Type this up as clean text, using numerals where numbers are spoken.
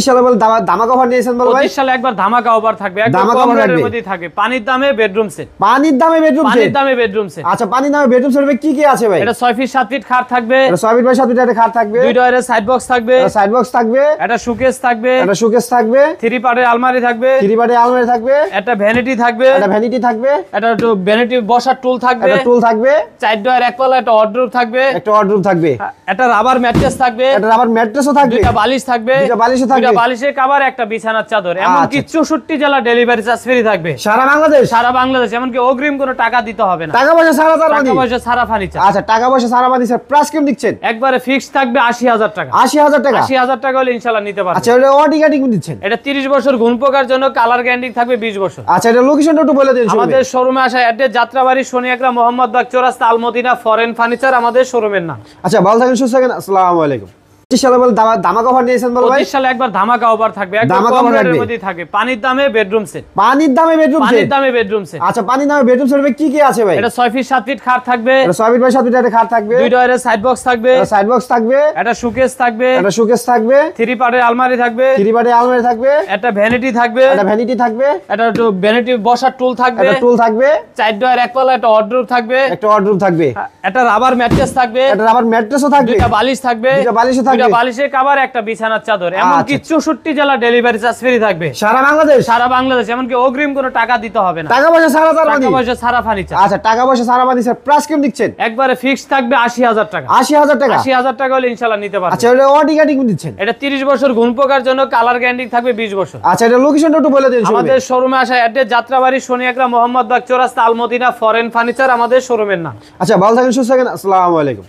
সালে বল ধামাকা অফার নিয়েছেন বল ভাই। 25 সালে একবার ধামাকা অফার থাকবে, একদম কম রেটের মধ্যেই থাকবে। পানির দামে বেডরুম সেট। পানির দামে বেডরুম সেট। পানির দামে বেডরুম সেট। আচ্ছা, পানির দামে বেডরুম সেটে কি কি আছে ভাই? এটা 6 ফিট 7 ফিট খাট থাকবে। এটা 6 ফিট বাই 7 ফিট একটা খাট থাকবে। দুই ডয়ারের সাইড বক্স থাকবে। সাইড বক্স থাকবে। এটা শোকেস থাকবে। এটা শোকেস থাকবে। 3 পার্টের আলমারি থাকবে। 3 পার্টের আলমারি থাকবে। একটা ভ্যানিটি থাকবে। এটা ভ্যানিটি থাকবে। এটা ভ্যানিটি বসার টুল থাকবে। এটা টুল থাকবে। 4 ডয়ার এক পাল্লা একটা ওয়ার্ডরোব থাকবে। একটা ওয়ার্ডরোব থাকবে। একটা রাবার ম্যাট্রেস থাকবে। এটা রাবার ম্যাট্রেসও থাকবে। দুইটা বালিশ থাকবে। দুইটা বালিশও থাকবে। দুইটা বালিশের কভার, একটা বিছানার চাদর। এমনকি 64 জেলা ডেলিভারি চার্জ ফ্রি থাকবে সারা বাংলাদেশ। সারা বাংলাদেশ, এমনকি অগ্রিম কোনো টাকা দিতে হবে না। টাকা পয়সা সারা তার টাকা পয়সা সারা ফার্নিচার। আচ্ছা, টাকা পয়সা সারা ফার্নিচার প্রাইস কেমন দিচ্ছেন? একবারে ফিক্সড থাকবে 80,000 টাকা। 80,000 টাকা। 80,000 টাকা হলে ইনশাআল্লাহ নিতে পারবেন। আচ্ছা, এটা ওয়ারেন্টি গ্যারান্টি কোন দিচ্ছেন? এটা 30 বছর গুণ পোকার জন্য, কালার গ্যারান্টি থাকবে 20 বছর। আচ্ছা, এটা লোকেশনটা একটু বলে দিন। আমাদের শোরুমে আসা অ্যাড্রেস যাত্রাবাড়ি শনিয়াকরা মোহাম্মদবাগ চৌরাস্তা আলমদিনা ফরেন ফার্নিচার আমাদের শোরুমের নাম। আচ্ছা, ভালো থাকেন, সুস্থ থাকেন। আসসালামু আলাইকুম। 25 সালে বল ধামাকা অফার নিয়েছেন বল ভাই। 25 সালে একবার ধামাকা অফার থাকবে, একদম কম রেটের মধ্যেই থাকবে। পানির দামে বেডরুম সেট। পানির দামে বেডরুম সেট। পানির দামে বেডরুম সেট। আচ্ছা, পানির দামে বেডরুম সেটে কি কি আছে ভাই? এটা 6 ফিট 7 ফিট খাট থাকবে। এটা 6 ফিট বাই 7 ফিট একটা খাট থাকবে। দুই ডয়ারের সাইড বক্স থাকবে। সাইড বক্স থাকবে। একটা শোকেস থাকবে। একটা শোকেস থাকবে। 3 পার্টের আলমারি থাকবে। 3 পার্টের আলমারি থাকবে। একটা ভ্যানিটি থাকবে। একটা ভ্যানিটি থাকবে। একটা ভ্যানিটি বসার টুল থাকবে। একটা টুল থাকবে। 4 ডয়ার এক পাল্লা একটা ওয়ার্ডরোব থাকবে। একটা ওয়ার্ডরোব থাকবে। একটা রাবার ম্যাট্রেস থাকবে। একটা রাবার ম্যাট্রেসও থাকবে। দুইটা বালিশ থাকবে। দুইটা বালিশও থাকবে। দুইটা বালিশের কভার, একটা বিছানার চাদর। এমনকি 64 জেলা ডেলিভারি চার্জ ফ্রি থাকবে সারা বাংলাদেশ। সারা বাংলাদেশ, এমনকি অগ্রিম কোনো টাকা দিতে হবে না। টাকা পয়সা সারা তার টাকা পয়সা সারা ফার্নিচার। আচ্ছা, টাকা পয়সা সারা ফার্নিচার প্রাইস কেমন দিচ্ছেন? একবারে ফিক্সড থাকবে 80,000 টাকা। 80,000 টাকা। 80,000 টাকা হলে ইনশাআল্লাহ নিতে পারবেন। আচ্ছা, এটা ওয়ারেন্টি গ্যারান্টি কোন দিচ্ছেন? এটা 30 বছর গুণ পোকার জন্য, কালার গ্যারান্টি থাকবে 20 বছর। আচ্ছা, এটা লোকেশনটা একটু বলে দিন। আমাদের শোরুমে আসা অ্যাড্রেস যাত্রাবাড়ি শনিয়াকরা মোহাম্মদবাগ চৌরাস্তা আলমদিনা ফরেন ফার্নিচার আমাদের শোরুমের নাম। আচ্ছা, ভালো থাকেন, সুস্থ থাকেন। আসসালামু আলাইকুম।